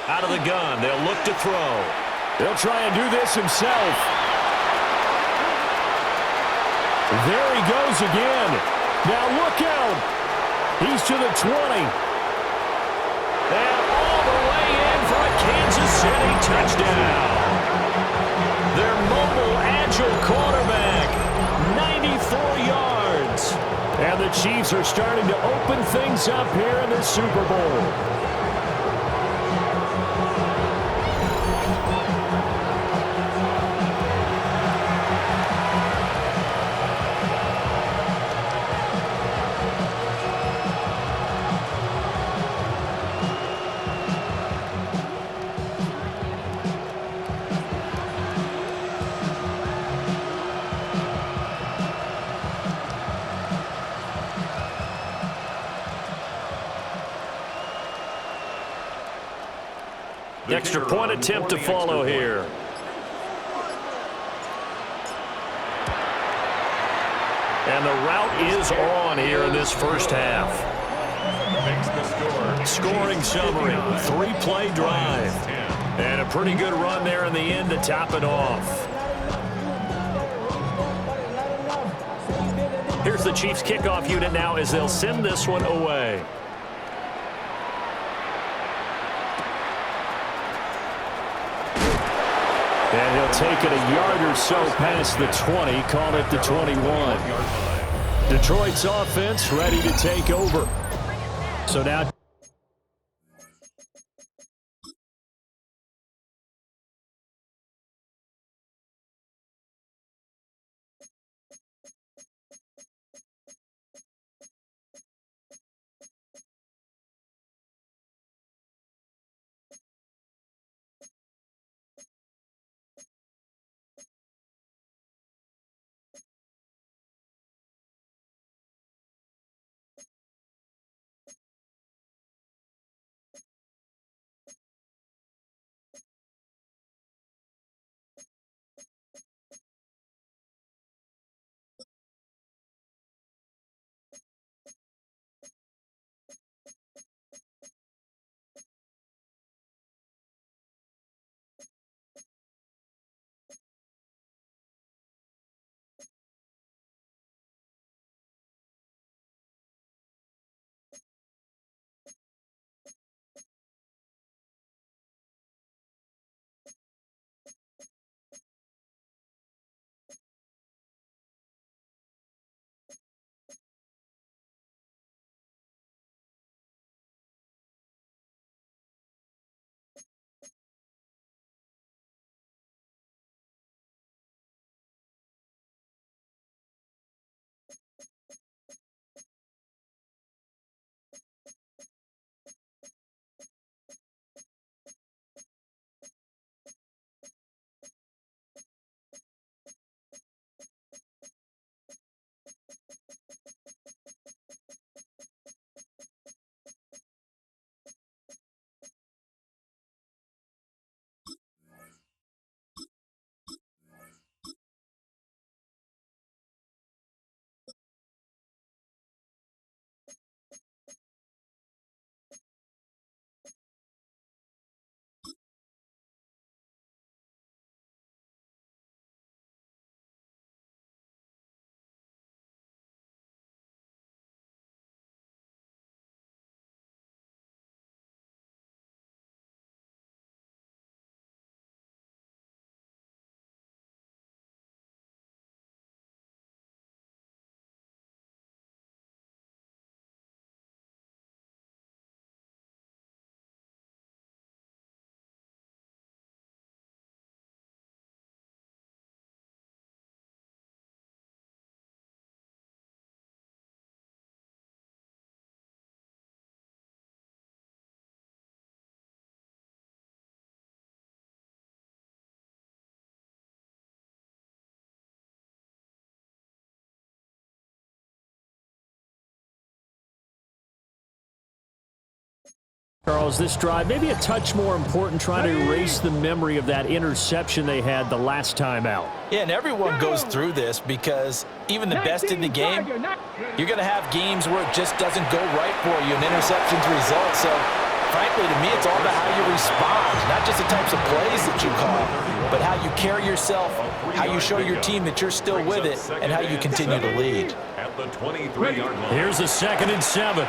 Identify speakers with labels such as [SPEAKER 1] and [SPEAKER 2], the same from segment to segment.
[SPEAKER 1] Out of the gun, they'll look to throw. They'll try and do this himself. There he goes again. Now look out. He's to the 20. And all the way in for a Kansas City touchdown. Their mobile, agile quarterback, 94 yards. And the Chiefs are starting to open things up here in the Super Bowl. Extra point attempt to follow here. And the route is on here in this first half. Scoring summary, 3-play drive. And a pretty good run there in the end to top it off. Here's the Chiefs kickoff unit now as they'll send this one away. And he'll take it a yard or so past the 20, call it the 21. Detroit's offense ready to take over. So now Charles, this drive, maybe a touch more important, trying to erase the memory of that interception they had the last time out.
[SPEAKER 2] Yeah, and everyone goes through this because even the best in the game, you're going to have games where it just doesn't go right for you, and interceptions result. So, frankly, to me, it's all about how you respond, not just the types of plays that you call, but how you carry yourself, how you show your team that you're still with it, and how you continue to lead.
[SPEAKER 3] At the 23-yard line.
[SPEAKER 1] Here's a 2nd and 7.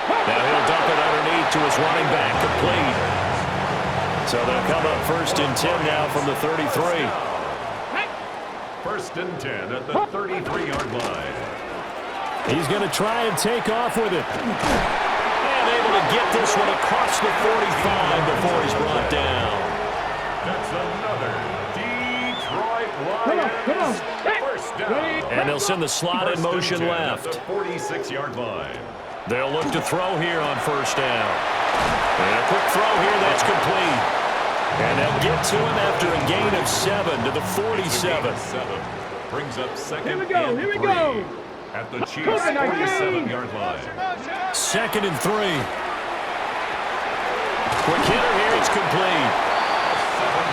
[SPEAKER 1] Now he'll dump it underneath to his running back, complete. So they'll come up 1st and 10 now from the 33.
[SPEAKER 3] 1st and 10 at the 33-yard line.
[SPEAKER 1] He's going to try and take off with it. And able to get this one across the 45 before he's brought down.
[SPEAKER 3] That's another Detroit Lions first down.
[SPEAKER 1] And they'll send the slot in motion left.
[SPEAKER 3] At the 46-yard line.
[SPEAKER 1] They'll look to throw here on 1st down. And a quick throw here, that's complete. And they'll get to him after a gain of 7 to the 47.
[SPEAKER 3] Brings up 2nd
[SPEAKER 4] Here we go,
[SPEAKER 3] and
[SPEAKER 4] here we
[SPEAKER 3] 3
[SPEAKER 4] go.
[SPEAKER 3] at the Chiefs' 47-yard line.
[SPEAKER 1] 2nd and 3. Quick hitter here, it's complete.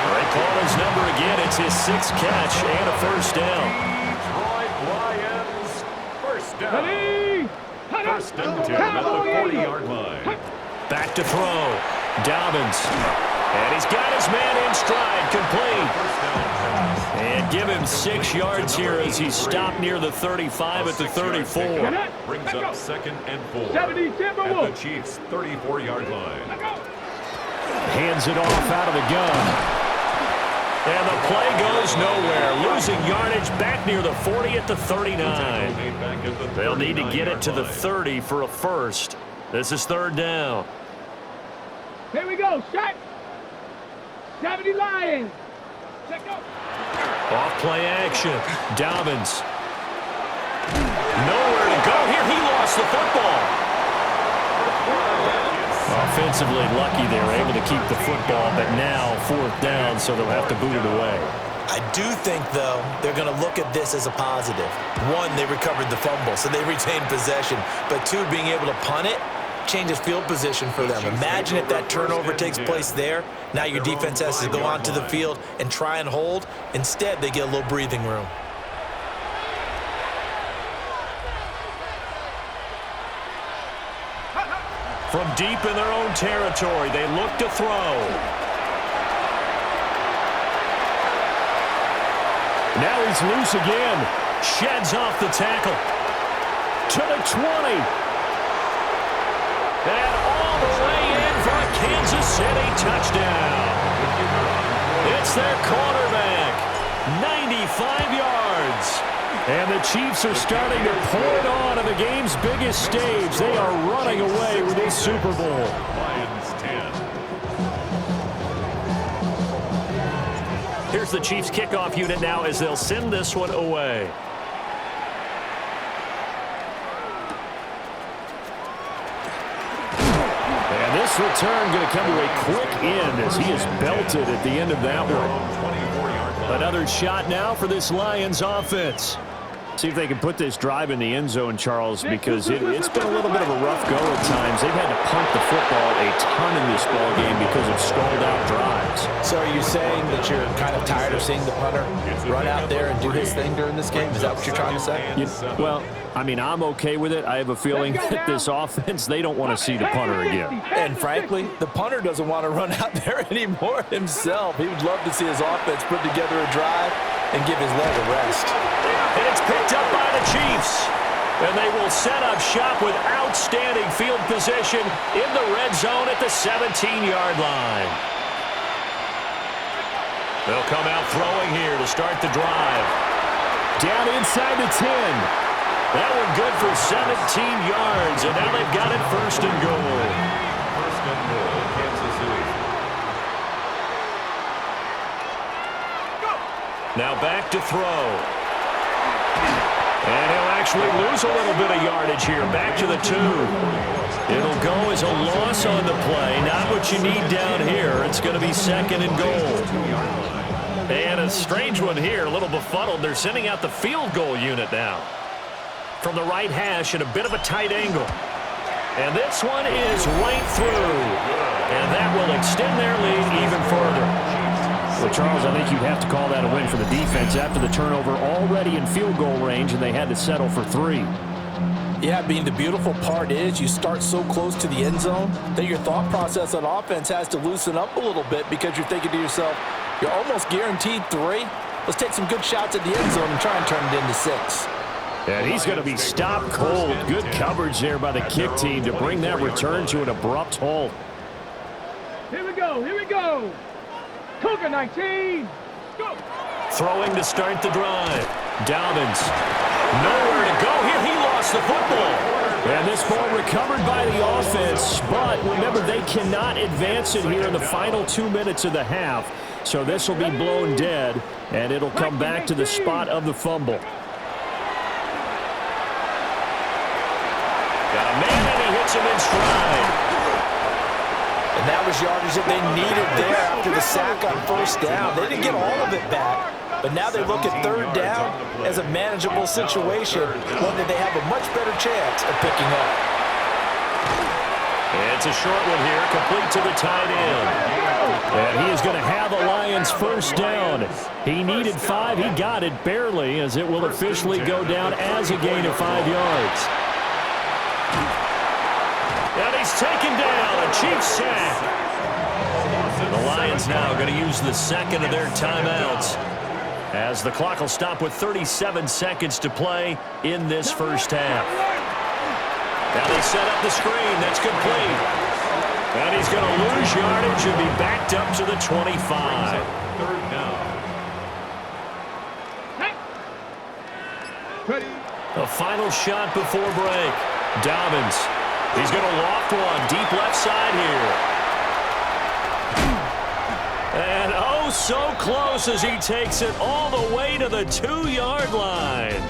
[SPEAKER 1] They call his number again. It's his 6th catch and a 1st down.
[SPEAKER 3] Detroit Lions first down.
[SPEAKER 4] Ready?
[SPEAKER 3] 1st and 10 at the 40-yard line.
[SPEAKER 1] Back to throw. Dobbins. And he's got his man in stride, complete.
[SPEAKER 3] First down pass.
[SPEAKER 1] And give him 6 yards here as he stopped near the 35 at the 34.
[SPEAKER 3] Brings up 2nd and 4
[SPEAKER 4] 70
[SPEAKER 3] at the Chiefs' 34-yard line.
[SPEAKER 1] Hands it off out of the gun. And the play goes nowhere. Losing yardage back near the 40 at the 39. They'll need to get it to the 30 for a first. This is 3rd down.
[SPEAKER 4] Here we go. Shot. 70 Lions. Check go.
[SPEAKER 1] Off play action. Dobbins. Nowhere to go here. He lost the football. Offensively lucky they were able to keep the football, but now 4th down, so they'll have to boot it away.
[SPEAKER 2] I do think, though, they're going to look at this as a positive. 1, they recovered the fumble, so they retained possession. But 2, being able to punt it changes field position for them. Imagine if that turnover takes place there. Now your defense has to go onto the field and try and hold. Instead, they get a little breathing room.
[SPEAKER 1] From deep in their own territory, they look to throw. Now he's loose again. Sheds off the tackle. To the 20. And all the way in for a Kansas City touchdown. It's their quarterback. 95 yards. And the Chiefs are starting to pour it on the game's biggest stage. They are running away with this Super Bowl.
[SPEAKER 3] Lions 10.
[SPEAKER 1] Here's the Chiefs kickoff unit now as they'll send this one away. And this return going to come to a quick end as he is belted at the end of that one. Another shot now for this Lions offense. See if they can put this drive in the end zone, Charles, because it's been a little bit of a rough go at times. They've had to punt the football a ton in this ball game because of stalled-out drives.
[SPEAKER 2] So are you saying that you're kind of tired of seeing the punter run out there and do his thing during this game? Is that what you're trying to say?
[SPEAKER 1] Well, I mean, I'm okay with it. I have a feeling that this offense, they don't want to see the punter again.
[SPEAKER 2] And frankly, the punter doesn't want to run out there anymore himself. He would love to see his offense put together a drive and give his leg a rest.
[SPEAKER 1] And it's picked up by the Chiefs. And they will set up shop with outstanding field position in the red zone at the 17-yard line. They'll come out throwing here to start the drive. Down inside the 10. That one good for 17 yards, and now they've got it 1st and goal.
[SPEAKER 3] 1st and goal, Kansas City.
[SPEAKER 1] Now back to throw. And he'll actually lose a little bit of yardage here. Back to the 2. It'll go as a loss on the play. Not what you need down here. It's going to be 2nd and goal. And a strange one here, a little befuddled. They're sending out the field goal unit now. From the right hash at a bit of a tight angle. And this one is right through. And that will extend their lead even further. Well, Charles, I think you have to call that a win for the defense after the turnover already in field goal range, and they had to settle for 3.
[SPEAKER 2] Yeah, the beautiful part is you start so close to the end zone that your thought process on offense has to loosen up a little bit because you're thinking to yourself, you're almost guaranteed 3. Let's take some good shots at the end zone and try and turn it into 6.
[SPEAKER 1] And he's going to be stopped cold. Good coverage there by the kick team to bring that return to an abrupt halt.
[SPEAKER 4] Here we go, here we go. Cougar 19, go.
[SPEAKER 1] Throwing to start the drive. Dobbins. Nowhere to go here. He lost the football. And this ball recovered by the offense. But remember, they cannot advance it here in the final 2 minutes of the half. So this will be blown dead, and it'll come back to the spot of the fumble. Got a man, and he hits him in stride.
[SPEAKER 2] And that was yardage that they needed there after the sack on first down. They didn't get all of it back, but now they look at third down as a manageable situation, one that they have a much better chance of picking up.
[SPEAKER 1] It's a short one here, complete to the tight end. And he is going to have the Lions first down. He needed 5. He got it barely, as it will officially go down as a gain of 5 yards. And he's taken down, a Chiefs sack. The Lions now going to use the second of their timeouts, as the clock will stop with 37 seconds to play in this first half. Now they set up the screen. That's complete. And he's going to lose yardage and be backed up to the 25.
[SPEAKER 3] Third down.
[SPEAKER 1] A final shot before break. Dobbins. He's going to loft one deep left side here. And oh, so close as he takes it all the way to the 2-yard line.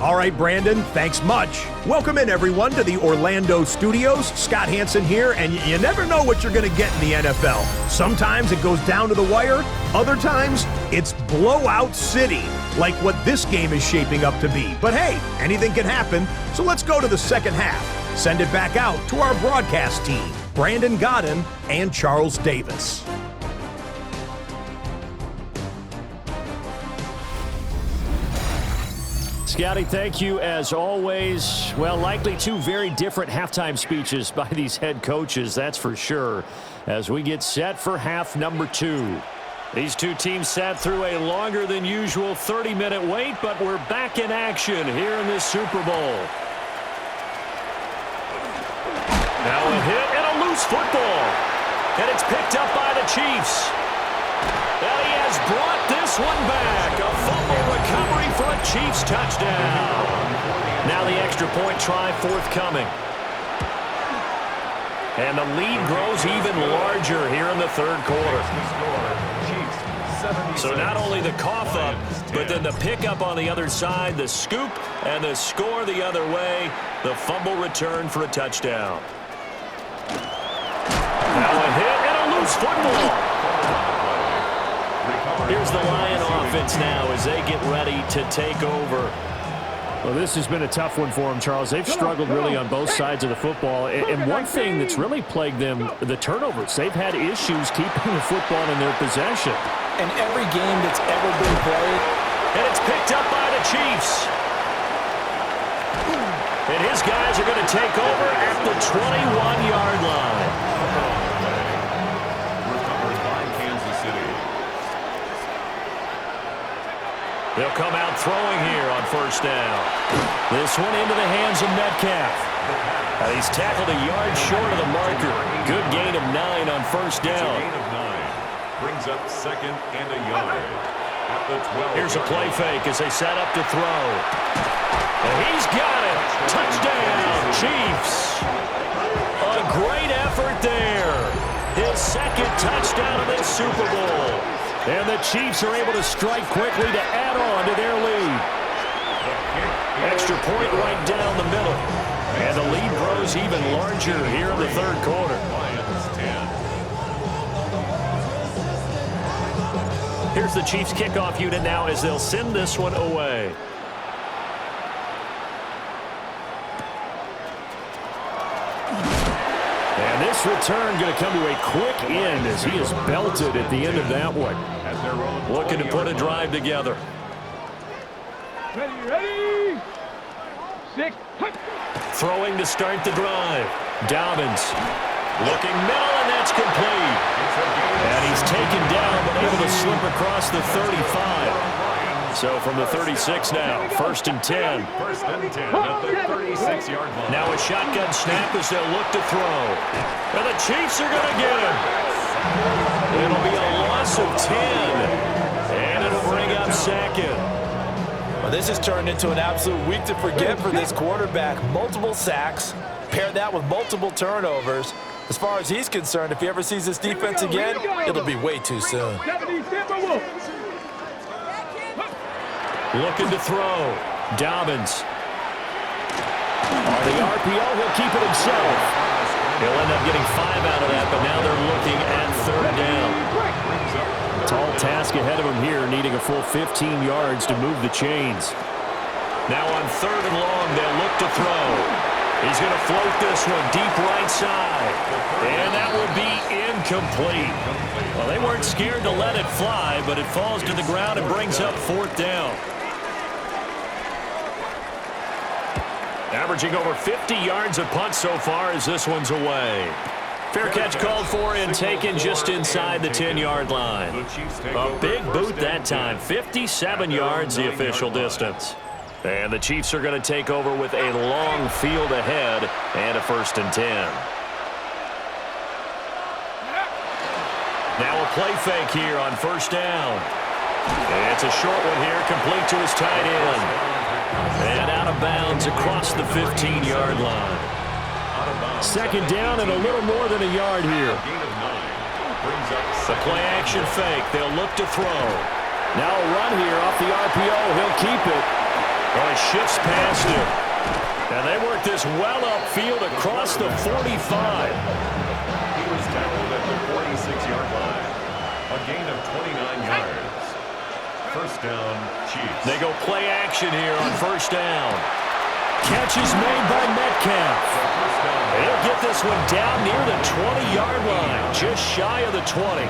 [SPEAKER 5] All right, Brandon, thanks much. Welcome in, everyone, to the Orlando studios. Scott Hansen here, and you never know what you're going to get in the NFL. Sometimes it goes down to the wire. Other times, it's blowout city, like what this game is shaping up to be. But hey, anything can happen, so let's go to the second half. Send it back out to our broadcast team, Brandon Godden and Charles Davis.
[SPEAKER 1] Scotty, thank you as always. Well, likely 2 very different halftime speeches by these head coaches, that's for sure, as we get set for half number 2. These 2 teams sat through a longer than usual 30-minute wait, but we're back in action here in this Super Bowl. Now a hit and a loose football. And it's picked up by the Chiefs. And he has brought this one back. A fumble recovery for a Chiefs touchdown. Now the extra point try forthcoming. And the lead grows even larger here in the third quarter. So not only the cough up, but then the pickup on the other side, the scoop, and the score the other way. The fumble return for a touchdown. Now a hit and a loose football. Here's the Lion offense now as they get ready to take over. Well, this has been a tough one for them, Charles. They've struggled really on both sides of the football. And one thing that's really plagued them, the turnovers. They've had issues keeping the football in their possession.
[SPEAKER 2] In every game that's ever been played.
[SPEAKER 1] And it's picked up by the Chiefs. And his guys are going to take over at the 21-yard line. They'll come out throwing here on first down. This one into the hands of Metcalf. He's tackled a yard short of the marker. Good gain of 9 on first down.
[SPEAKER 3] Gain of 9 brings up second and a yard at the 12.
[SPEAKER 1] Here's a play fake as they set up to throw. And he's got it. Touchdown, Chiefs. A great effort there. His second touchdown of this Super Bowl. And the Chiefs are able to strike quickly to add on to their lead. Extra point right down the middle. And the lead grows even larger here in the third quarter. Here's the Chiefs kickoff unit now as they'll send this one away. this return going to come to a quick end as he is belted at the end of that one. Looking to put a drive together.
[SPEAKER 4] Ready. 6.
[SPEAKER 1] Throwing to start the drive. Dobbins looking middle, and that's complete. And he's taken down, but able to slip across the 35. So from the 36 now, 1st and 10.
[SPEAKER 3] 1st and 10 at the 36-yard line.
[SPEAKER 1] Now a shotgun snap as they'll look to throw. And the Chiefs are going to get him. It'll be a loss of 10. And it'll bring up 2nd.
[SPEAKER 2] Well, this has turned into an absolute week to forget for this quarterback. Multiple sacks. Pair that with multiple turnovers. As far as he's concerned, if he ever sees this defense again, it'll be way too soon.
[SPEAKER 1] Looking to throw. Dobbins. On the RPO, he'll keep it himself. He'll end up getting 5 out of that, but now they're looking at 3rd down. Tall task ahead of him here, needing a full 15 yards to move the chains. Now on 3rd and long, they'll look to throw. He's going to float this one deep right side. And that will be incomplete. Well, they weren't scared to let it fly, but it falls to the ground and brings up 4th down. Averaging over 50 yards a punt so far as this one's away. Fair catch called for and taken just inside the 10-yard line. A big boot that time. 57 yards the official distance. And the Chiefs are going to take over with a long field ahead and a 1st and 10. Now a play fake here on 1st down. It's a short one here, complete to his tight end. And out of bounds across the 15-yard line. 2nd down and a little more than a yard here. The play action fake. They'll look to throw. Now a run here off the RPO. He'll keep it. Oh, he shifts past him. And they work this well upfield across the 45.
[SPEAKER 3] He was tackled at the 46-yard line. A gain of 29 yards. 1st down, Chiefs.
[SPEAKER 1] They go play action here on 1st down. Catch is made by Metcalf. They'll get this one down near the 20-yard line, just shy of the 20.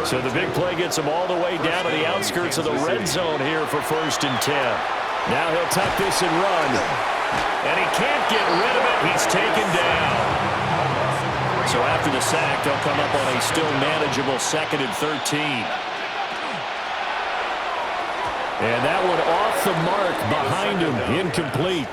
[SPEAKER 1] So the big play gets him all the way down to the outskirts of the red zone here for 1st and 10. Now he'll tuck this and run. And he can't get rid of it. He's taken down. So after the sack, they'll come up on a still manageable 2nd and 13. And that one off the mark behind him, incomplete.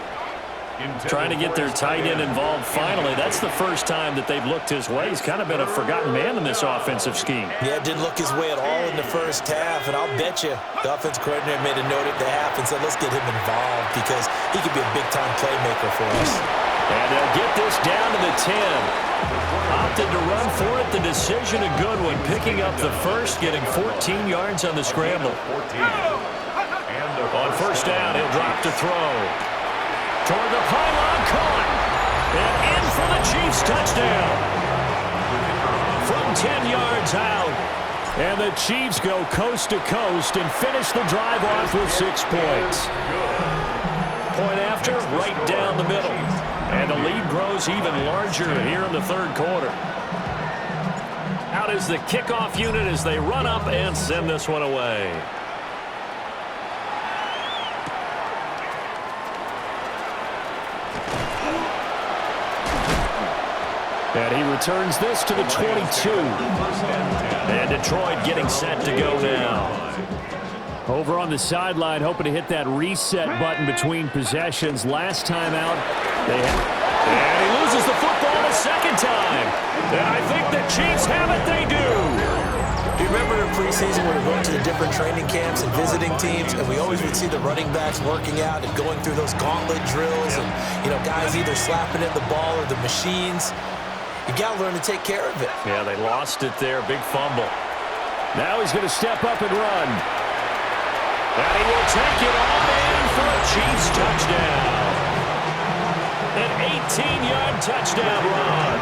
[SPEAKER 1] Trying to get their tight end involved finally. That's the first time that they've looked his way. He's kind of been a forgotten man in this offensive scheme.
[SPEAKER 2] Yeah, it didn't look his way at all in the 1st half, and I'll bet you the offense coordinator made a note at the half and said, let's get him involved because he could be a big-time playmaker for us.
[SPEAKER 1] And they'll get this down to the 10. Opted to run for it. The decision a good one. Picking up the 1st, getting 14 yards on the scramble. On 1st down, he'll drop to throw. Toward the pylon, caught. And in for the Chiefs touchdown. From 10 yards out. And the Chiefs go coast to coast and finish the drive off with 6 points. Point after, right down the middle. And the lead grows even larger here in the 3rd quarter. Out is the kickoff unit as they run up and send this one away. And he returns this to the 22. And Detroit getting set to go now. Over on the sideline, hoping to hit that reset button between possessions. Last time out, and he loses the football a 2nd time. And I think the Chiefs have it. They do.
[SPEAKER 2] Do you remember in preseason when we were going to the different training camps and visiting teams, and we always would see the running backs working out and going through those gauntlet drills, and guys either slapping at the ball or the machines. You got to learn to take care of it.
[SPEAKER 1] Yeah, they lost it there. Big fumble. Now he's going to step up and run. And he will take it on in for a Chiefs touchdown. An 18-yard touchdown run.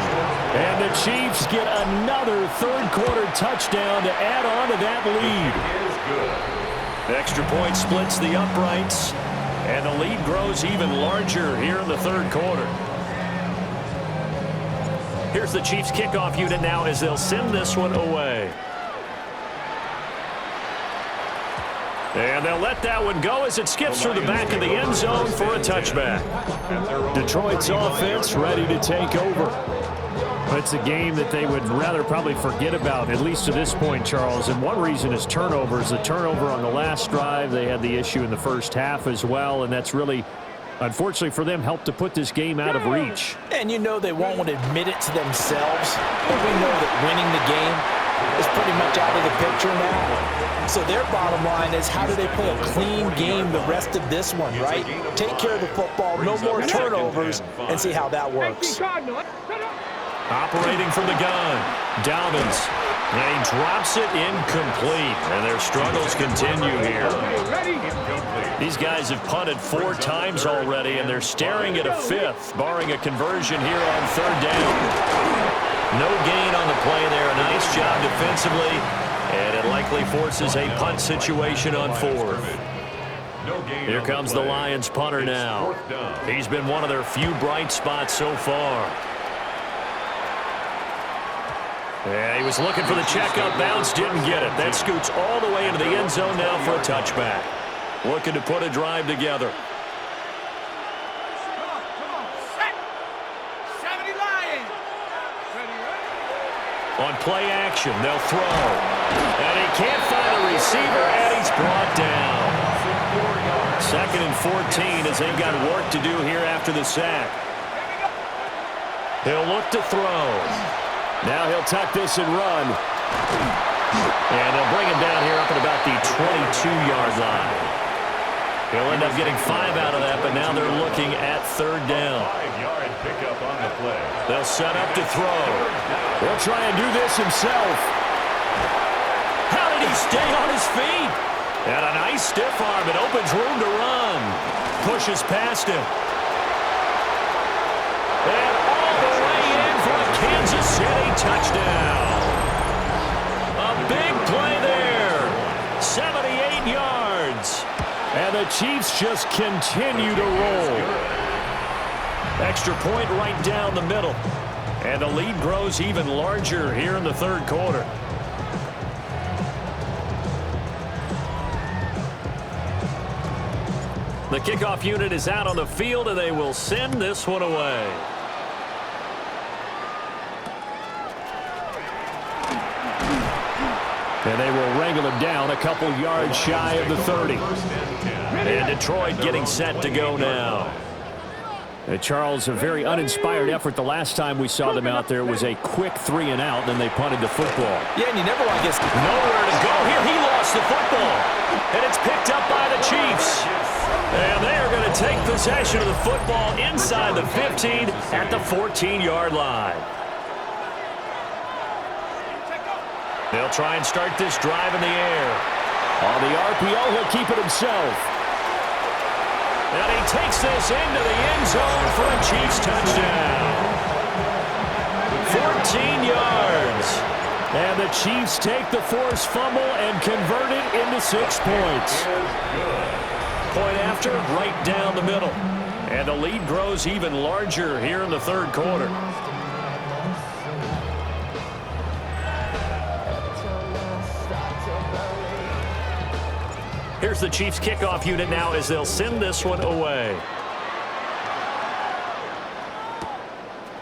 [SPEAKER 1] And the Chiefs get another 3rd quarter touchdown to add on to that lead. The extra point splits the uprights. And the lead grows even larger here in the 3rd quarter. Here's the Chiefs kickoff unit now as they'll send this one away. And they'll let that one go as it skips through the back of the end zone for a touchback. Detroit's offense ready to take over. It's a game that they would rather probably forget about, at least to this point, Charles. And one reason is turnovers. The turnover on the last drive, they had the issue in the first half as well, and that's really, unfortunately for them, helped to put this game out of reach.
[SPEAKER 2] And you know they won't admit it to themselves, but we know that winning the game is pretty much out of the picture now. So their bottom line is, how do they play a clean game the rest of this one, right? Take care of the football, no more turnovers, and see how that works.
[SPEAKER 1] Operating from the gun, Dobbins. And he drops it incomplete. And their struggles continue here. These guys have punted 4 times already, and they're staring at a 5th, barring a conversion here on 3rd down. No gain on the play there. A nice job defensively, and it likely forces a punt situation on 4th. Here comes the Lions punter now. He's been one of their few bright spots so far. Yeah, he was looking for the checkup bounce, didn't get it. That scoots all the way into the end zone now for a touchback. Looking to put a drive together. On play action, they'll throw. And he can't find a receiver, and he's brought down. 2nd and 14 as they've got work to do here after the sack. He'll look to throw. Now he'll tuck this and run. And they'll bring him down here up at about the 22-yard line. He'll end up getting 5 out of that, but now they're looking at 3rd down.
[SPEAKER 3] 5-yard pickup on the play.
[SPEAKER 1] They'll set up to throw. He'll try and do this himself. How did he stay on his feet? And a nice stiff arm. It opens room to run. Pushes past him. And all the way in for a Kansas City touchdown. A big play there. 78 yards. And the Chiefs just continue to roll. Extra point right down the middle. And the lead grows even larger here in the 3rd quarter. The kickoff unit is out on the field, and they will send this one away. And they will wrangle him down a couple yards shy of the 30. And Detroit getting set to go now. Charles, a very uninspired effort. The last time we saw them out there was a quick 3 and out, then they punted the football.
[SPEAKER 2] Yeah, and you never want to get
[SPEAKER 1] nowhere to go here. He lost the football, and it's picked up by the Chiefs. And they are going to take possession of the football inside the 15 at the 14-yard line. They'll try and start this drive in the air. On the RPO, he'll keep it himself. And he takes this into the end zone for a Chiefs touchdown. 14 yards. And the Chiefs take the forced fumble and convert it into 6 points. Point after, right down the middle. And the lead grows even larger here in the 3rd quarter. Here's the Chiefs kickoff unit now as they'll send this one away.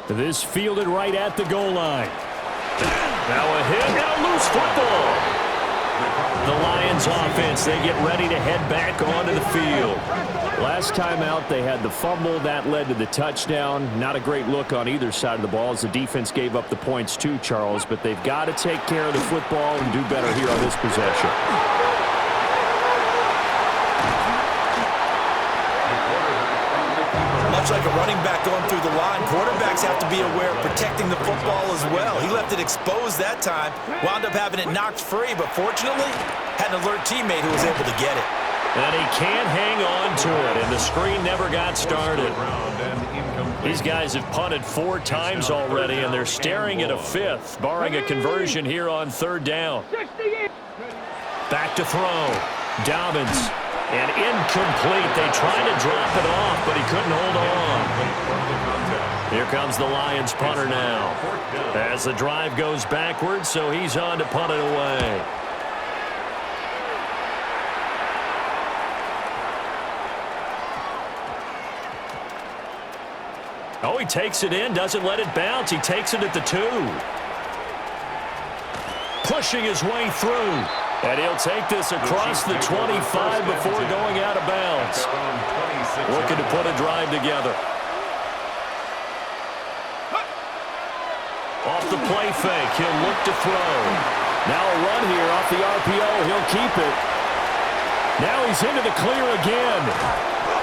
[SPEAKER 1] This fielded right at the goal line. Now a hit and a loose football. The Lions offense, they get ready to head back onto the field. Last time out, they had the fumble. That led to the touchdown. Not a great look on either side of the ball as the defense gave up the points too, Charles. But they've got to take care of the football and do better here on this possession.
[SPEAKER 2] Much like a running back going through the line, quarterbacks have to be aware of protecting the football as well. He left it exposed that time, wound up having it knocked free, but fortunately, had an alert teammate who was able to get it.
[SPEAKER 1] And he can't hang on to it, and the screen never got started. These guys have punted 4 times already, and they're staring at a 5th, barring a conversion here on 3rd down. Back to throw. Dobbins. And incomplete. They tried to drop it off, but he couldn't hold on. Here comes the Lions punter now. As the drive goes backwards, so he's on to punt it away. Oh, he takes it in, doesn't let it bounce. He takes it at the 2. Pushing his way through. And he'll take this across the 25 before going out of bounds. Looking to put a drive together. Off the play fake, he'll look to throw. Now a run here off the RPO. He'll keep it. Now he's into the clear again.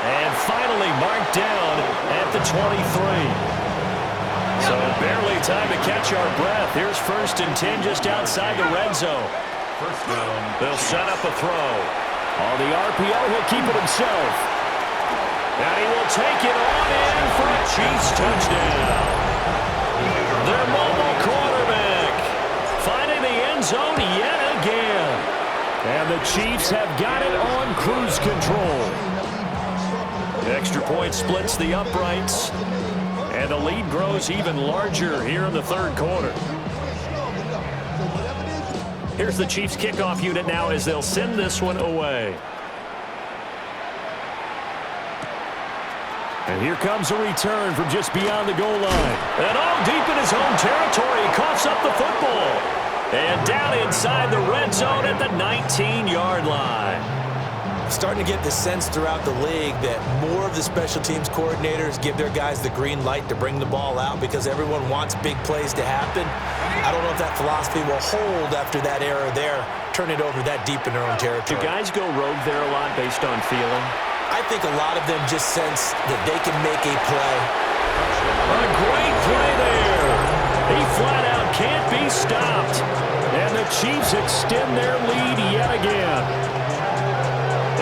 [SPEAKER 1] And finally marked down at the 23. So barely time to catch our breath. Here's 1st and 10 just outside the red zone. They'll set up a throw. On the RPO, he'll keep it himself. And he will take it on in for a Chiefs touchdown. Their mobile quarterback finding the end zone yet again. And the Chiefs have got it on cruise control. Extra point splits the uprights. And the lead grows even larger here in the 3rd quarter. Here's the Chiefs kickoff unit now as they'll send this one away. And here comes a return from just beyond the goal line. And all deep in his own territory, he coughs up the football. And down inside the red zone at the 19-yard line.
[SPEAKER 2] Starting to get the sense throughout the league that more of the special teams coordinators give their guys the green light to bring the ball out because everyone wants big plays to happen. I don't know if that philosophy will hold after that era there. Turn it over that deep in their own territory.
[SPEAKER 1] Do guys go rogue there a lot based on feeling?
[SPEAKER 2] I think a lot of them just sense that they can make a play.
[SPEAKER 1] A great play there. He flat out can't be stopped. And the Chiefs extend their lead yet again.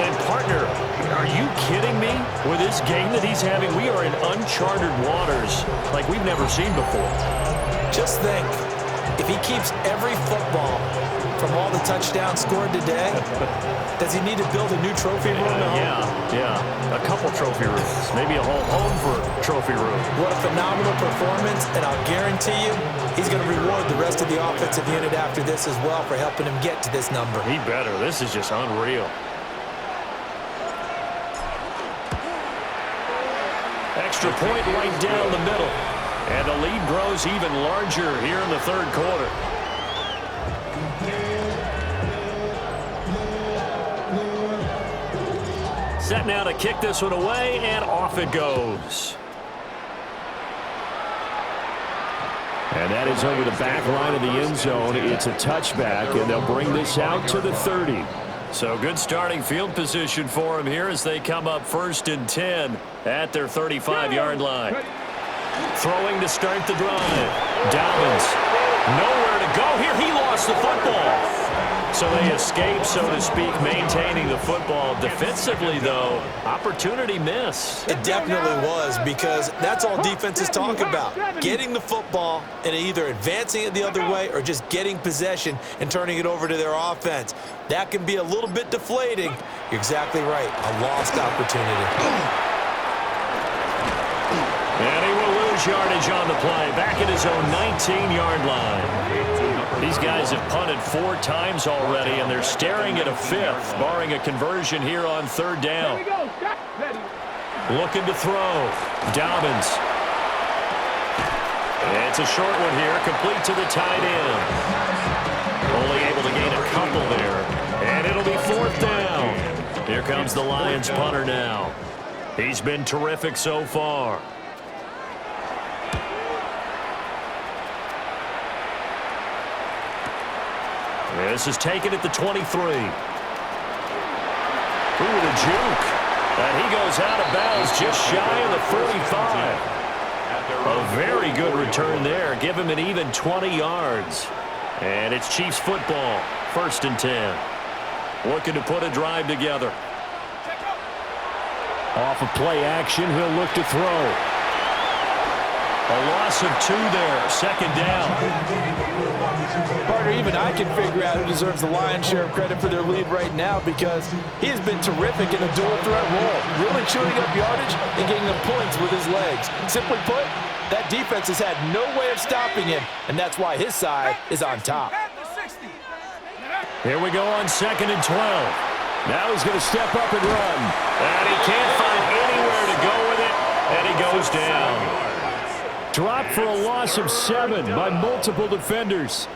[SPEAKER 1] And partner, are you kidding me? With this game that he's having, we are in uncharted waters like we've never seen before.
[SPEAKER 2] Just think, if he keeps every football from all the touchdowns scored today, does he need to build a new trophy room?
[SPEAKER 1] Yeah. A couple trophy rooms. Maybe a whole home for trophy room.
[SPEAKER 2] What a phenomenal performance, and I'll guarantee you he's going to reward the rest of the offensive unit after this as well for helping him get to this number.
[SPEAKER 1] He better. This is just unreal. Extra point right down the middle. And the lead grows even larger here in the 3rd quarter. Set now to kick this one away, and off it goes. And that is over the back line of the end zone. It's a touchback, and they'll bring this out to the 30. So good starting field position for him here as they come up 1st and 10 at their 35-yard line. Throwing to start the drive. Dobbins, nowhere to go here. He lost the football. So they escape, so to speak, maintaining the football. Defensively, though, opportunity miss.
[SPEAKER 2] It definitely was, because that's all defenses talk about. Getting the football and either advancing it the other way or just getting possession and turning it over to their offense. That can be a little bit deflating. You're exactly right. A lost opportunity.
[SPEAKER 1] And he will lose yardage on the play. Back at his own 19-yard line. These guys have punted 4 times already, and they're staring at a 5th, barring a conversion here on 3rd down. Looking to throw. Dobbins. It's a short one here, complete to the tight end. Only able to gain a couple there, and it'll be 4th down. Here comes the Lions punter now. He's been terrific so far. This is taken at the 23. Ooh, the juke. And he goes out of bounds just shy of the 45. A very good return there. Give him an even 20 yards. And it's Chiefs football. 1st and 10. Looking to put a drive together. Off of play action, he'll look to throw. A loss of 2 there, second down.
[SPEAKER 2] Partner, even I can figure out who deserves the lion's share of credit for their lead right now because he has been terrific in a dual threat role, really chewing up yardage and getting the points with his legs. Simply put, that defense has had no way of stopping him, and that's why his side is on top.
[SPEAKER 1] Here we go on 2nd and 12. Now he's going to step up and run. And he can't find anywhere to go with it, and he goes down. Dropped for a loss of 7 by multiple defenders.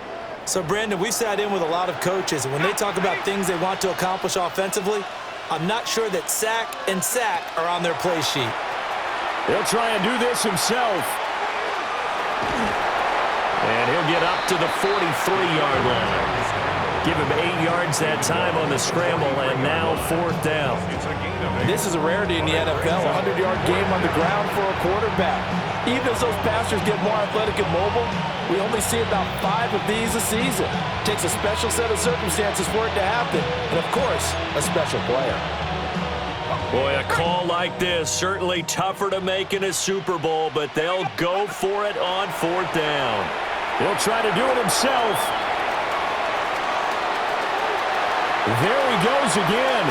[SPEAKER 2] So, Brandon, we sat in with a lot of coaches, and when they talk about things they want to accomplish offensively, I'm not sure that sack and sack are on their play sheet.
[SPEAKER 1] He'll try and do this himself. And he'll get up to the 43-yard line. Give him 8 yards that time on the scramble, and now 4th down.
[SPEAKER 2] This is a rarity in the NFL, a 100-yard game on the ground for a quarterback. Even as those passers get more athletic and mobile, we only see about 5 of these a season. It takes a special set of circumstances for it to happen, and of course, a special player.
[SPEAKER 1] Boy, a call like this, certainly tougher to make in a Super Bowl, but they'll go for it on 4th down. He'll try to do it himself. There he goes again.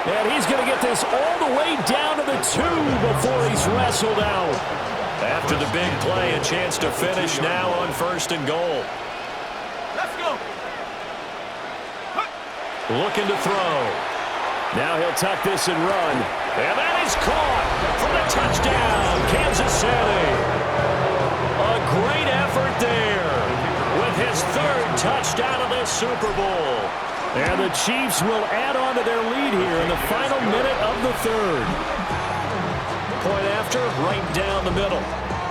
[SPEAKER 1] And he's going to get this all the way down to the 2 before he's wrestled out. After the big play, a chance to finish now on 1st and goal.
[SPEAKER 4] Let's go.
[SPEAKER 1] Looking to throw. Now he'll tuck this and run. And that is caught for the touchdown, Kansas City. A great effort there with his 3rd touchdown of this Super Bowl. And the Chiefs will add on to their lead here in the final minute of the 3rd. Point after, right down the middle.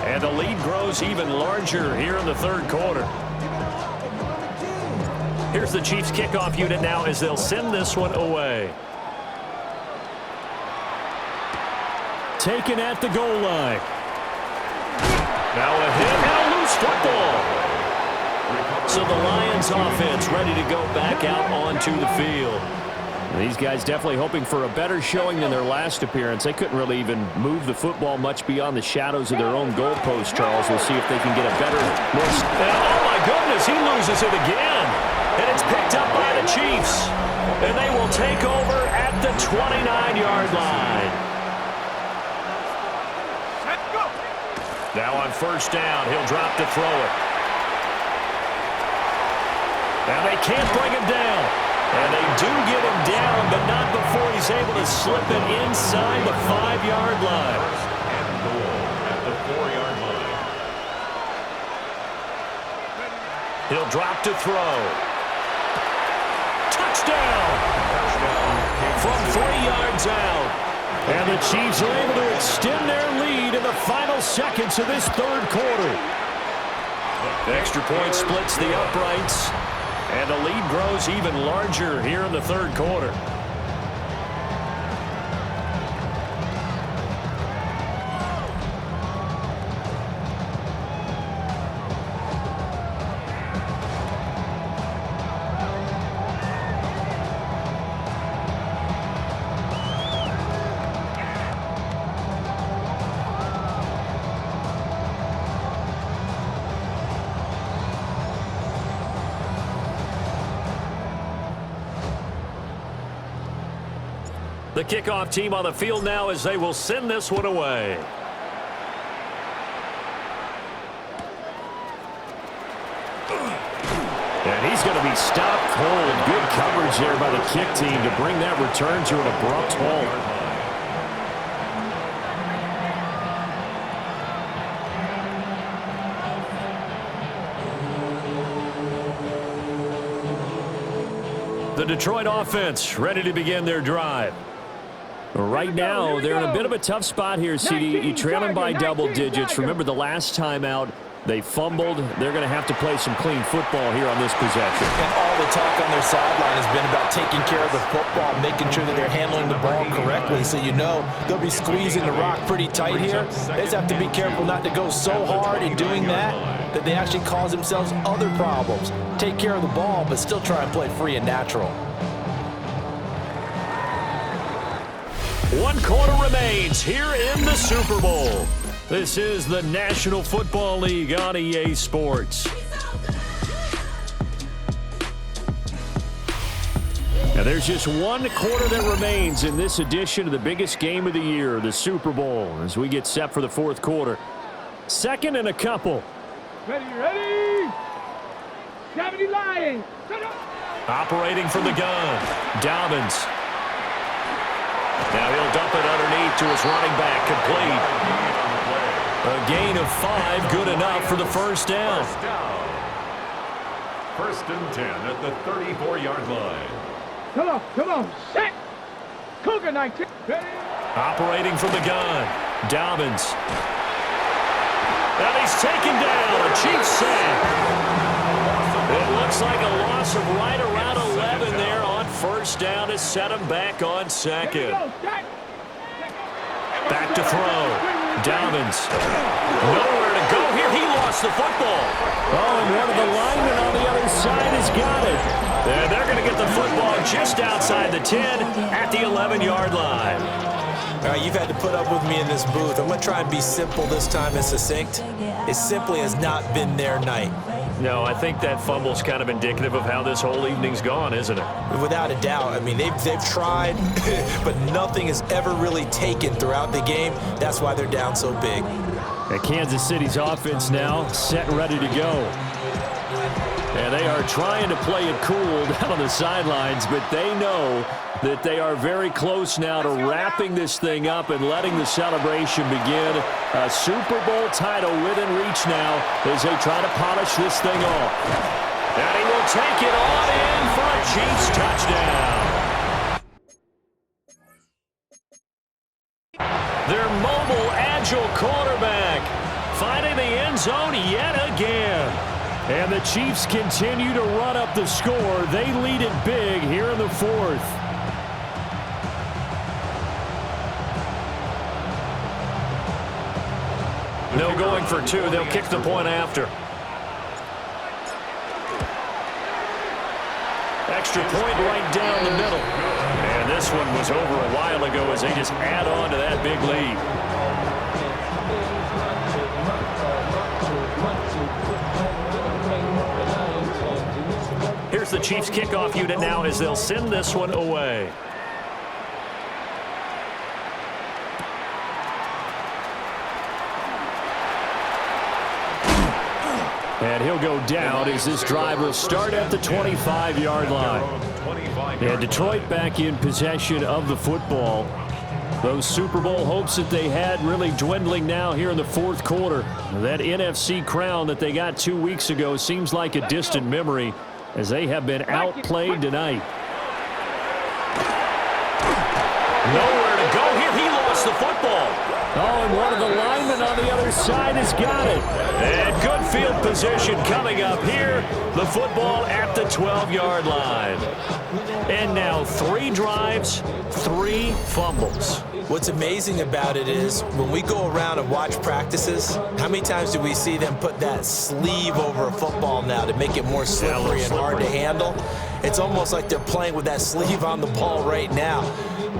[SPEAKER 1] And the lead grows even larger here in the 3rd quarter. Here's the Chiefs kickoff unit now as they'll send this one away. Taken at the goal line. Now a hit and a loose football. So the Lions offense ready to go back out onto the field. These guys definitely hoping for a better showing than their last appearance. They couldn't really even move the football much beyond the shadows of their own goalpost, Charles. We'll see if they can get a better look. Oh, my goodness, he loses it again. And it's picked up by the Chiefs. And they will take over at the 29-yard line. Now on 1st down, he'll drop to throw it. And they can't bring him down. And they do get him down, but not before he's able to slip it inside the 5-yard line.
[SPEAKER 3] And goal at the 4-yard line.
[SPEAKER 1] He'll drop to throw. Touchdown! From 3 yards out. And the Chiefs are able to extend their lead in the final seconds of this 3rd quarter. The extra point splits the uprights. And the lead grows even larger here in the 3rd quarter. The kickoff team on the field now as they will send this one away. And he's going to be stopped cold. Good coverage there by the kick team to bring that return to an abrupt halt. The Detroit offense ready to begin their drive. Right now, they're in a bit of a tough spot here, CD. You trail them by double digits. Remember the last time out, they fumbled. They're going to have to play some clean football here on this possession.
[SPEAKER 2] And all the talk on their sideline has been about taking care of the football, making sure that they're handling the ball correctly. So you know they'll be squeezing the rock pretty tight here. They just have to be careful not to go so hard in doing that they actually cause themselves other problems. Take care of the ball, but still try and play free and natural.
[SPEAKER 1] 1 quarter remains here in the Super Bowl. This is the National Football League on EA Sports. Now there's just one quarter that remains in this edition of the biggest game of the year, the Super Bowl, as we get set for the fourth quarter. Second and a couple.
[SPEAKER 4] Ready, ready! 70 Lions!
[SPEAKER 1] Operating from the gun, Dobbins. Now he'll dump it underneath to his running back, complete. A gain of 5, good enough for the first down.
[SPEAKER 3] First and 10 at the 34-yard line.
[SPEAKER 4] Come on, set! Cougar 19. Ready?
[SPEAKER 1] Operating from the gun, Dobbins. And he's taken down, a Chiefs sack. It looks like a loss of right around 11 there on first down to set him back on second. Back to throw. Dobbins. Nowhere to go here. He lost the football. Oh, and one of the linemen on the other side has got it. And they're going to get the football just outside the 10 at the 11-yard line.
[SPEAKER 2] All right, you've had to put up with me in this booth. I'm going to try and be simple this time and succinct. It simply has not been their night.
[SPEAKER 1] No, I think that fumble's kind of indicative of how this whole evening's gone, isn't it?
[SPEAKER 2] Without a doubt. I mean, they've tried, but nothing has ever really taken throughout the game. That's why they're down so big.
[SPEAKER 1] And Kansas City's offense now set ready to go. And they are trying to play it cool down on the sidelines, but they know that they are very close now to wrapping this thing up and letting the celebration begin. A Super Bowl title within reach now as they try to polish this thing off. And he will take it on in for a Chiefs touchdown. Their mobile, agile quarterback finding the end zone yet again. And the Chiefs continue to run up the score. They lead it big here in the fourth. No going for two. They'll kick the point after. Extra point right down the middle. And this one was over a while ago as they just add on to that big lead. Here's the Chiefs kickoff unit now as they'll send this one away. And he'll go down as this drive will start at the 25-yard line. And Detroit back in possession of the football. Those Super Bowl hopes that they had really dwindling now here in the fourth quarter. That NFC crown that they got 2 weeks ago seems like a distant memory as they have been outplayed tonight. Nowhere to go here. He lost the football. Oh, and one of the linemen on the other side has got it. And good field position coming up here. The football at the 12-yard line. And now 3 drives, 3 fumbles.
[SPEAKER 2] What's amazing about it is when we go around and watch practices, how many times do we see them put that sleeve over a football now to make it more slippery and hard to handle? It's almost like they're playing with that sleeve on the ball right now.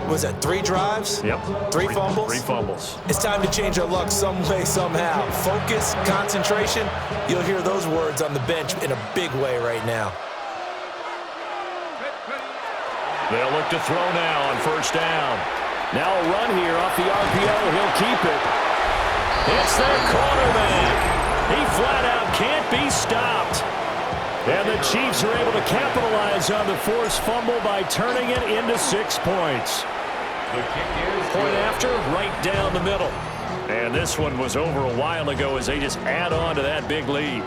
[SPEAKER 2] Was that 3 drives?
[SPEAKER 1] Yep.
[SPEAKER 2] 3 fumbles?
[SPEAKER 1] 3 fumbles.
[SPEAKER 2] It's time to change our luck some way, somehow. Focus, concentration, you'll hear those words on the bench in a big way right now.
[SPEAKER 1] They'll look to throw now on first down. Now a run here off the RPO. He'll keep it. It's their quarterback. He flat out can't be stopped. And the Chiefs are able to capitalize on the forced fumble by turning it into 6 points. Point after, right down the middle. And this one was over a while ago as they just add on to that big lead.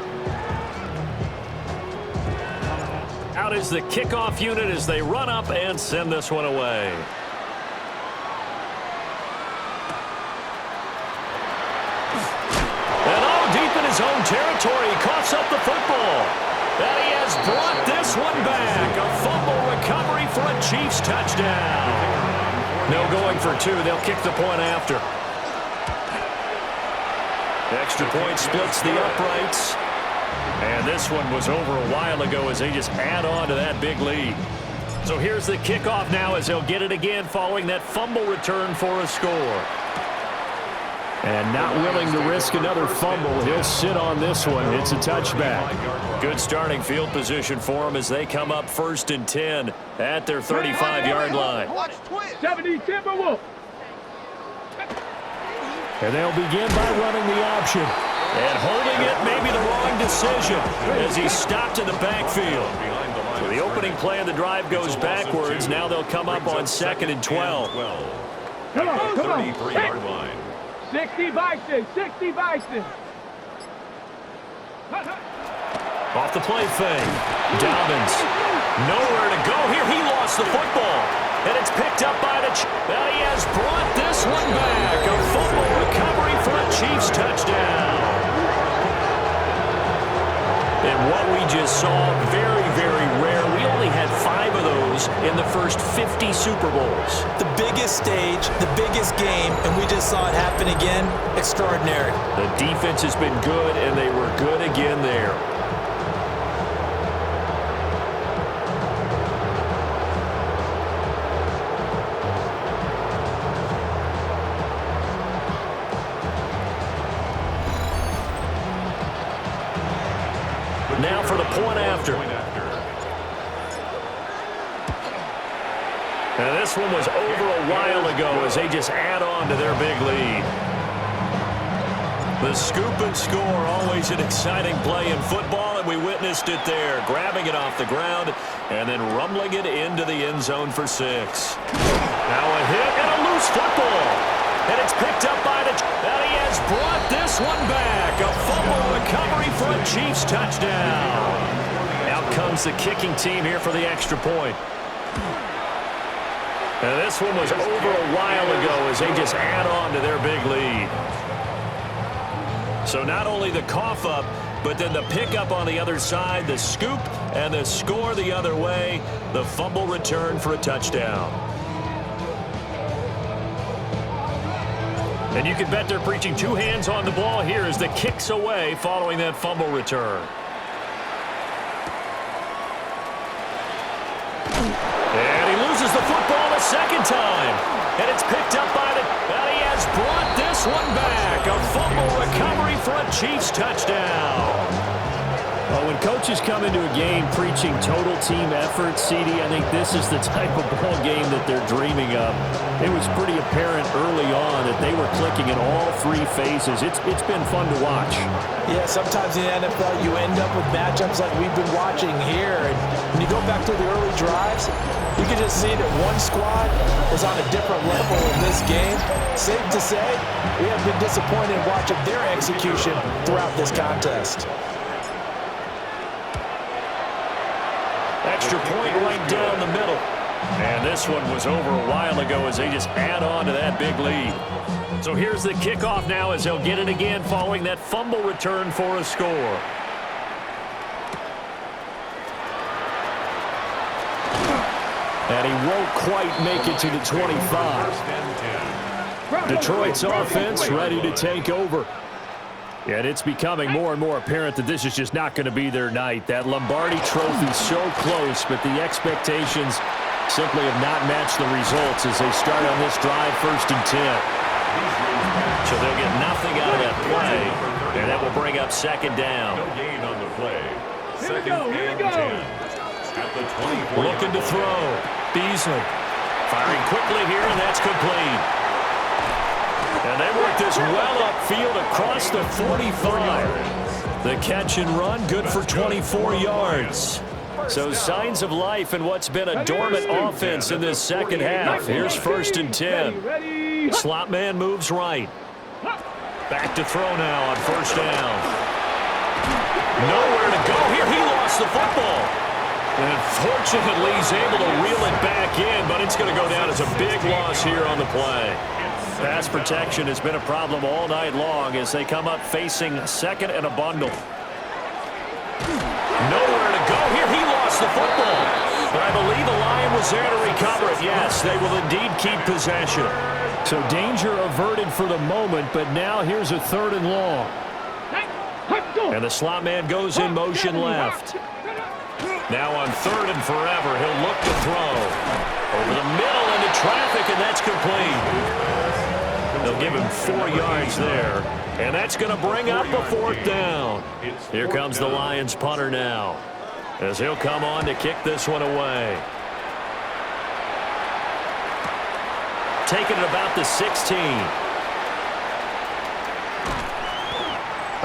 [SPEAKER 1] Out is the kickoff unit as they run up and send this one away. And all deep in his own territory, he coughs up the football. And he has brought this one back. A fumble recovery for a Chiefs touchdown. No going for 2. They'll kick the point after. The extra point splits the uprights. And this one was over a while ago as they just add on to that big lead. So here's the kickoff now as they'll get it again following that fumble return for a score. And not willing to risk another fumble. He'll sit on this one. It's a touchback. Good starting field position for him as they come up 1st and 10 at their 35-yard line.
[SPEAKER 4] 70 Timberwolves.
[SPEAKER 1] And they'll begin by running the option. And holding it may be the wrong decision as he's stopped in the backfield. So the opening play of the drive goes backwards. Now they'll come up on 2nd and 12.
[SPEAKER 4] Come on, come on.
[SPEAKER 3] 33-yard line.
[SPEAKER 4] 60 Bison, 60 Bison.
[SPEAKER 1] Off the play fake. Dobbins. Nowhere to go here. He lost the football. And it's picked up by the he has brought this one back. A fumble recovery for a Chiefs touchdown. And what we just saw, very, very rare. We only had 5 of those in the first 50 Super Bowls.
[SPEAKER 2] The biggest stage, the biggest game, and we just saw it happen again. Extraordinary.
[SPEAKER 1] The defense has been good, and they were good again there. Now for the point after. And this one was over a while ago as they just add on to their big lead. The scoop and score, always an exciting play in football, and we witnessed it there. Grabbing it off the ground and then rumbling it into the end zone for 6. Now a hit and a loose football. And it's picked up by the... And he has brought this one back. A fumble recovery for a Chiefs touchdown. Out comes the kicking team here for the extra point. And this one was over a while ago as they just add on to their big lead. So not only the cough up, but then the pickup on the other side, the scoop, and the score the other way. The fumble return for a touchdown. And you can bet they're preaching 2 hands on the ball here as the kick's away following that fumble return. And he loses the football a second time. And it's picked up by the... And he has brought this one back. A fumble recovery for a Chiefs touchdown. Well, when coaches come into a game preaching total team effort, CD, I think this is the type of ball game that they're dreaming of. It was pretty apparent early on that they were clicking in all 3 phases. It's been fun to watch.
[SPEAKER 2] Yeah, sometimes in the NFL you end up with matchups like we've been watching here. And when you go back to the early drives, you can just see that one squad is on a different level in this game. Safe to say, we have been disappointed watching their execution throughout this contest.
[SPEAKER 1] Extra point right down the middle. And this one was over a while ago as they just add on to that big lead. So here's the kickoff now as they'll get it again following that fumble return for a score. And he won't quite make it to the 25. Detroit's offense ready to take over. And it's becoming more and more apparent that this is just not going to be their night. That Lombardi Trophy so close, but the expectations simply have not matched the results as they start on this drive 1st and 10. So they'll get nothing out of that play, and that will bring up 2nd down.
[SPEAKER 3] No gain on the play. 2nd and 10. At the 24.
[SPEAKER 1] Looking to throw. Beasley firing quickly here, and that's complete. And they work this well upfield across the 45. The catch and run, good for 24 yards. So signs of life in what's been a dormant offense in this second half. Here's 1st and 10. Slot man moves right. Back to throw now on 1st down. Nowhere to go here. He lost the football. And fortunately, he's able to reel it back in, but it's going to go down as a big loss here on the play. Pass protection has been a problem all night long as they come up facing 2nd and a bundle. Nowhere to go here. He lost the football. But I believe the Lion was there to recover it. Yes, they will indeed keep possession. So danger averted for the moment, but now here's a 3rd and long. And the slot man goes in motion left. Now on 3rd and forever, he'll look to throw. Over the middle into traffic, and that's complete. They'll give him 4 yards there. And that's going to bring up a 4th down. Here comes the Lions punter now, as he'll come on to kick this one away. Taking it about the 16.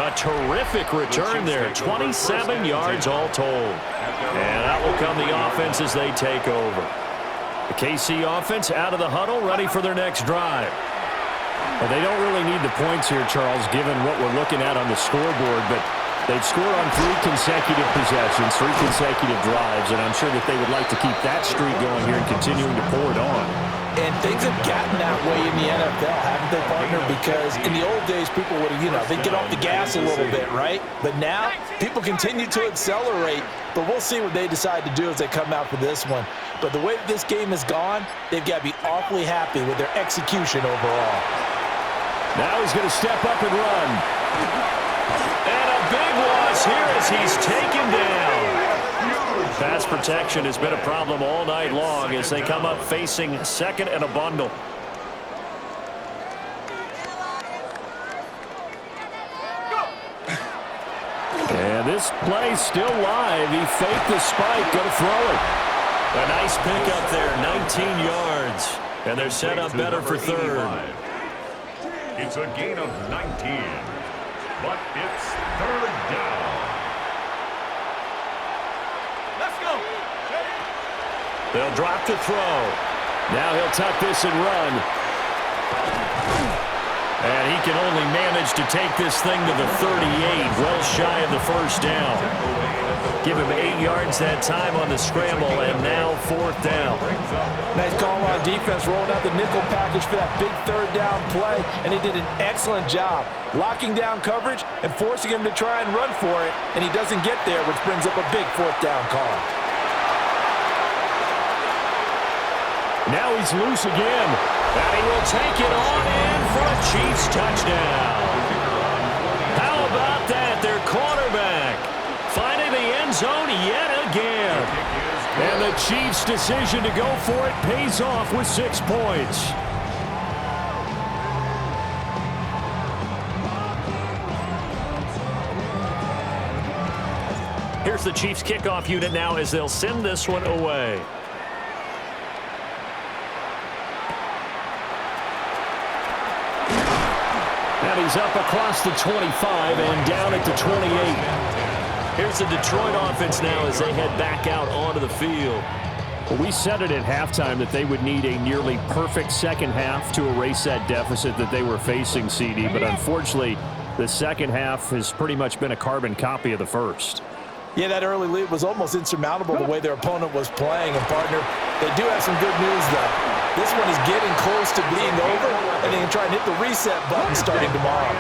[SPEAKER 1] A terrific return there. 27 yards all told. And out will come the offense as they take over. The KC offense out of the huddle, ready for their next drive. Well, they don't really need the points here, Charles, given what we're looking at on the scoreboard, but they've scored on 3 consecutive possessions, 3 consecutive drives, and I'm sure that they would like to keep that streak going here and continuing to pour it on.
[SPEAKER 2] And things have gotten that way in the NFL, haven't they, partner? Because in the old days, people would have, they'd get off the gas a little bit, right? But now, people continue to accelerate, but we'll see what they decide to do as they come out for this one. But the way that this game has gone, they've got to be awfully happy with their execution overall.
[SPEAKER 1] Now he's going to step up and run. And a big loss here as he's taken down. Pass protection has been a problem all night long as they come up facing second and a bundle. And this play still live. He faked the spike, going to throw it. A nice pickup there, 19 yards. And they're set up better for 3rd.
[SPEAKER 3] It's a gain of 19, but it's 3rd down.
[SPEAKER 1] They'll drop to throw. Now he'll tuck this and run. And he can only manage to take this thing to the 38, well shy of the 1st down. Give him 8 yards that time on the scramble, and now 4th down.
[SPEAKER 2] Nice call on defense, rolling out the nickel package for that big 3rd down play, and he did an excellent job locking down coverage and forcing him to try and run for it, and he doesn't get there, which brings up a big 4th down call.
[SPEAKER 1] Now he's loose again, and he will take it on in for a Chiefs touchdown. How about that? Their quarterback finding the end zone yet again. And the Chiefs' decision to go for it pays off with 6 points. Here's the Chiefs kickoff unit now as they'll send this one away. And he's up across the 25 and down at the 28. Here's the Detroit offense now as they head back out onto the field. Well, we said it at halftime that they would need a nearly perfect second half to erase that deficit that they were facing, CD. But unfortunately, the second half has pretty much been a carbon copy of the first.
[SPEAKER 2] Yeah, that early lead was almost insurmountable the way their opponent was playing. And, partner, they do have some good news, though. This one is getting close to being over, and they can try and hit the reset button starting tomorrow.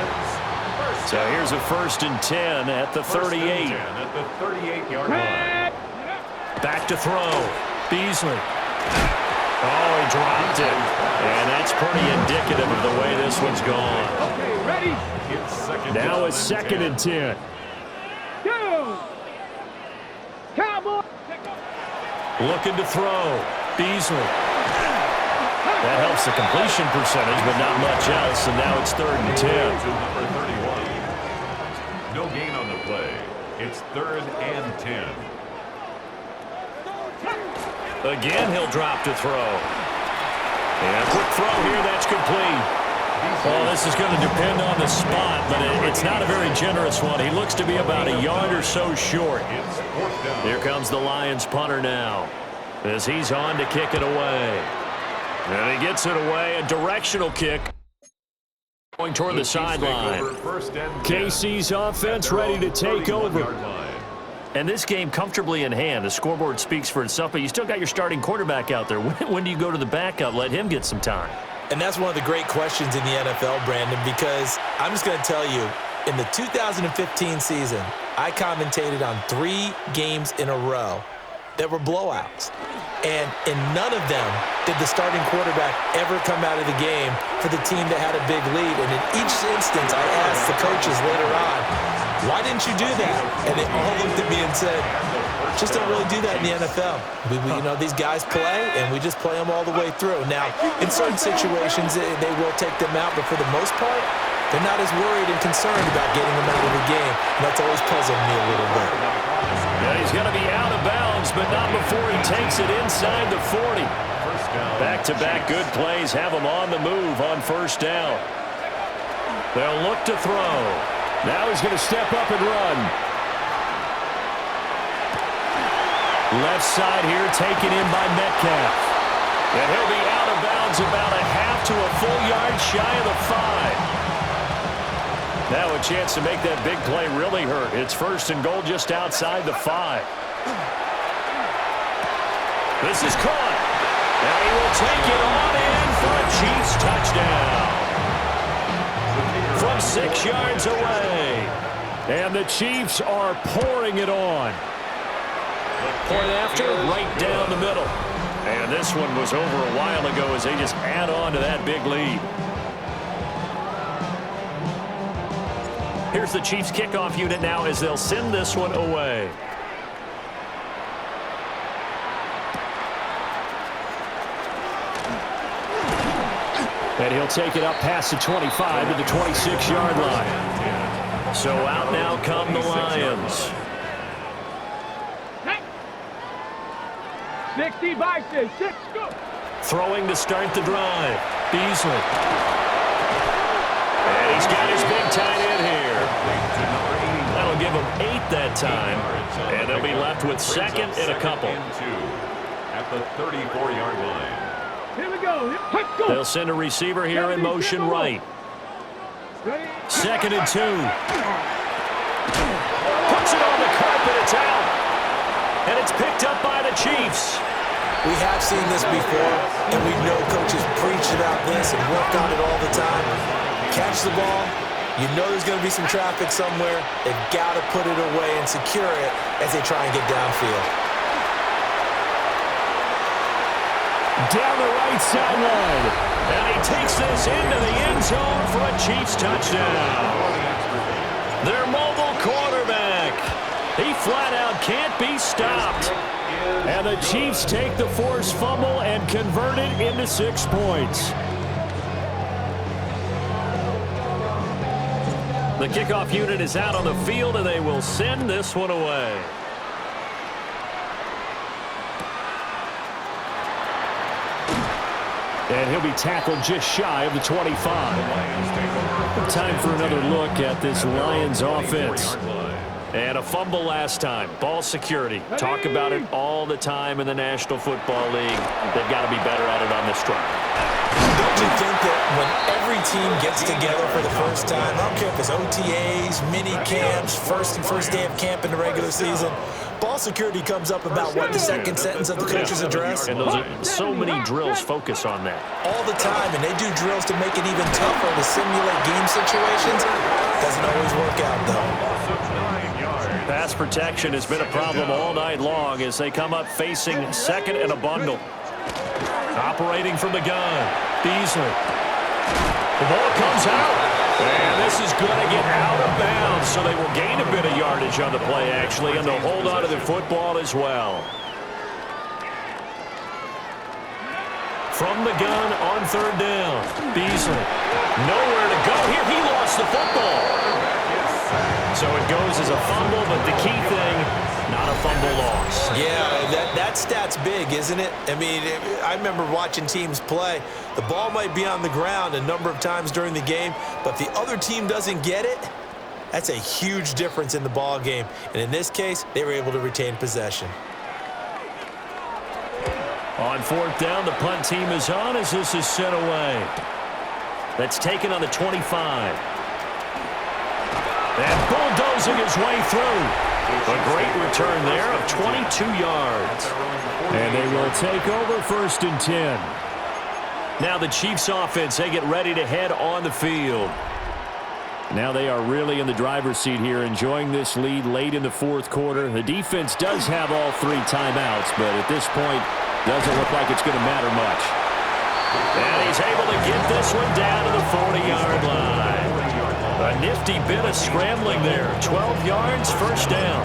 [SPEAKER 1] So here's a 1st and 10 at the 38.
[SPEAKER 3] At the 38-yard line.
[SPEAKER 1] Back to throw. Beasley. Oh, he dropped it. And that's pretty indicative of the way this one's gone.
[SPEAKER 4] Okay, ready?
[SPEAKER 1] Now it's 2nd and 10.
[SPEAKER 4] Go! Cowboy!
[SPEAKER 1] Looking to throw. Beasley. That helps the completion percentage, but not much else. And now it's 3rd and 10.
[SPEAKER 3] Number 31. No gain on the play. It's 3rd and 10.
[SPEAKER 1] Again, he'll drop to throw. And a quick throw here, that's complete. Well, this is going to depend on the spot, but it's not a very generous one. He looks to be about a yard or so short. Here comes the Lions punter now as he's on to kick it away. And he gets it away, a directional kick going toward the sideline. KC's offense ready to take over. And this game comfortably in hand. The scoreboard speaks for itself, but you still got your starting quarterback out there. When do you go to the backup? Let him get some time.
[SPEAKER 2] And that's one of the great questions in the NFL, Brandon, because I'm just going to tell you, in the 2015 season, I commentated on 3 games in a row that were blowouts. And in none of them did the starting quarterback ever come out of the game for the team that had a big lead. And in each instance, I asked the coaches later on, why didn't you do that? And they all looked at me and said, Just don't really do that in the NFL. These guys play, and we just play them all the way through. Now, in certain situations, they will take them out, but for the most part, they're not as worried and concerned about getting them out of the game. And that's always puzzled me a little bit.
[SPEAKER 1] Yeah, he's going to be out of bounds, but not before he takes it inside the 40. Back-to-back good plays have him on the move on first down. They'll look to throw. Now he's going to step up and run. Left side here taken in by Metcalf. And he'll be out of bounds about a half to a full yard shy of the 5. Now a chance to make that big play really hurt. It's first and goal just outside the 5. This is caught. And he will take it on in for a Chiefs touchdown. From 6 yards away. And the Chiefs are pouring it on. Point after, right down the middle. And this one was over a while ago as they just add on to that big lead. Here's the Chiefs kickoff unit now as they'll send this one away. And he'll take it up past the 25 to the 26-yard line. So out now come the Lions.
[SPEAKER 4] 60 by 6, go!
[SPEAKER 1] Throwing to start the drive. Beasley. And he's got his big tight end here. That'll give him 8 that time. And they'll be left with second and a couple.
[SPEAKER 3] At the 34-yard line.
[SPEAKER 4] Here we go. Let's go.
[SPEAKER 1] They'll send a receiver here in motion right. Second and 2. Puts it on the carpet. It's out. And it's picked up by the Chiefs.
[SPEAKER 2] We have seen this before, and we know coaches preach about this and work on it all the time. Catch the ball. You know there's going to be some traffic somewhere. They've got to put it away and secure it as they try and get downfield.
[SPEAKER 1] Down the right sideline. And he takes this into the end zone for a Chiefs touchdown. Their mobile quarterback. He flat out can't be stopped. And the Chiefs take the forced fumble and convert it into 6 points. The kickoff unit is out on the field, and they will send this one away. And he'll be tackled just shy of the 25. Time for another look at this Lions offense. And a fumble last time. Ball security. Talk about it all the time in the National Football League. They've got to be better at it on this drive.
[SPEAKER 2] Don't you think that when every team gets together for the first time, I don't care if it's OTAs, mini camps, first day of camp in the regular season, ball security comes up about, what, the second sentence of the coach's address?
[SPEAKER 1] And those are so many drills focus on that.
[SPEAKER 2] All the time, and they do drills to make it even tougher to simulate game situations. Doesn't always work out, though.
[SPEAKER 1] Pass protection has been a problem all night long as they come up facing second and a bundle. Operating from the gun. Beasley. The ball comes out. And this is going to get out of bounds, so they will gain a bit of yardage on the play, actually, and they'll hold on to the football as well. From the gun on third down. Beasley. Nowhere to go here. He lost the football. So it goes as a fumble, but the key thing, not a fumble loss.
[SPEAKER 2] Yeah, that stat's big, isn't it? I mean, I remember watching teams play. The ball might be on the ground a number of times during the game, but if the other team doesn't get it, that's a huge difference in the ball game. And in this case, they were able to retain possession.
[SPEAKER 1] On fourth down, the punt team is on as this is sent away. That's taken on the 25. And bulldozing his way through. A great return there of 22 yards. And they will take over first and 10. Now the Chiefs offense, they get ready to head on the field. Now they are really in the driver's seat here, enjoying this lead late in the fourth quarter. The defense does have all 3 timeouts, but at this point, doesn't look like it's going to matter much. And he's able to get this one down to the 40-yard line. A nifty bit of scrambling there. 12 yards, first down.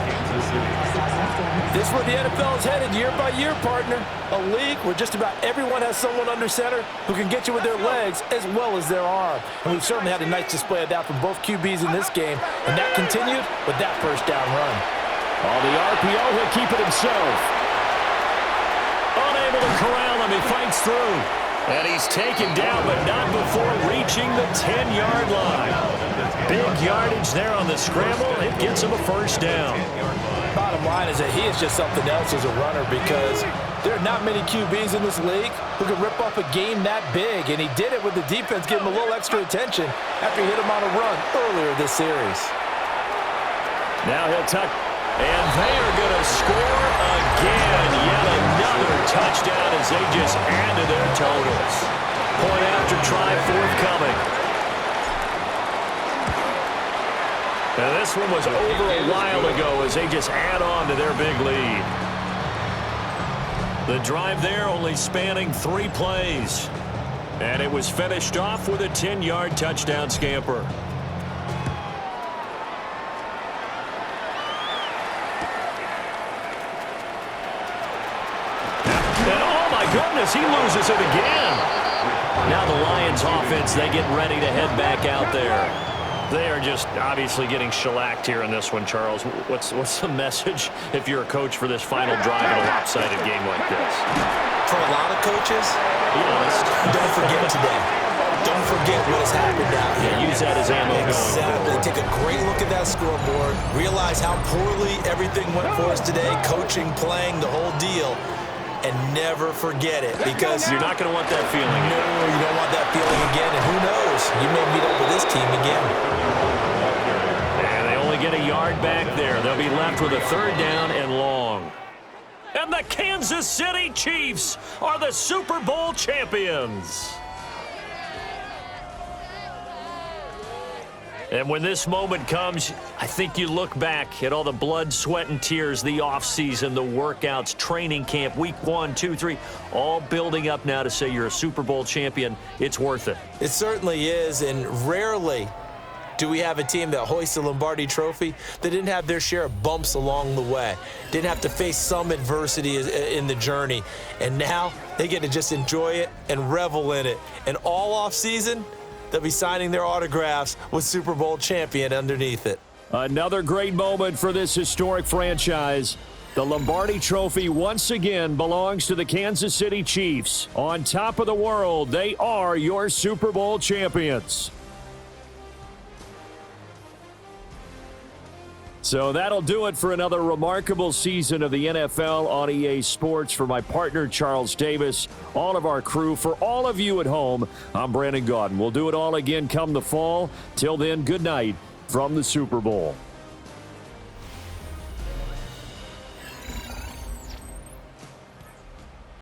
[SPEAKER 2] This is where the NFL is headed year by year, partner. A league where just about everyone has someone under center who can get you with their legs as well as their arm. And we've certainly had a nice display of that from both QBs in this game, and that continued with that first down run.
[SPEAKER 1] On the RPO, he'll keep it himself. Unable to corral him, he fights through. And he's taken down, but not before reaching the 10-yard line. Big yardage there on the scramble. It gets him a first down.
[SPEAKER 2] Bottom line is that he is just something else as a runner, because there are not many QBs in this league who can rip off a game that big, and he did it with the defense giving him a little extra attention after he hit him on a run earlier this series.
[SPEAKER 1] Now he'll tuck, and they are going to score again. Yet another touchdown as they just add to their totals. Point after try forthcoming. Now this one was over a while ago as they just add on to their big lead. The drive there only spanning 3 plays. And it was finished off with a 10-yard touchdown scamper. And oh my goodness, he loses it again. Now the Lions offense, they get ready to head back out there. They are just obviously getting shellacked here in this one, Charles. What's the message if you're a coach for this final drive in a lopsided game like this?
[SPEAKER 2] For a lot of coaches,
[SPEAKER 1] be honest,
[SPEAKER 2] don't forget today. Don't forget what has happened out here.
[SPEAKER 1] Yeah, use that as ammo.
[SPEAKER 2] Exactly. Take a great look at that scoreboard. Realize how poorly everything went for us today. Coaching, playing, the whole deal. And never forget it, because
[SPEAKER 1] you're not going to want that feeling.
[SPEAKER 2] No, you don't want that feeling again. And who knows? You may meet up with this team again.
[SPEAKER 1] And they only get a yard back there. They'll be left with a 3rd down and long. And the Kansas City Chiefs are the Super Bowl champions. And when this moment comes, I think you look back at all the blood, sweat, and tears, the offseason, the workouts, training camp, week 1, 2, 3, all building up now to say you're a Super Bowl champion. It's worth it.
[SPEAKER 2] It certainly is, and rarely do we have a team that hoists the Lombardi Trophy that didn't have their share of bumps along the way, didn't have to face some adversity in the journey, and now they get to just enjoy it and revel in it. And all offseason, they'll be signing their autographs with Super Bowl champion underneath it.
[SPEAKER 1] Another great moment for this historic franchise. The Lombardi Trophy once again belongs to the Kansas City Chiefs. On top of the world, they are your Super Bowl champions. So that'll do it for another remarkable season of the NFL on EA Sports. For my partner, Charles Davis, all of our crew, for all of you at home, I'm Brandon Gaudin. We'll do it all again come the fall. Till then, good night from the Super Bowl.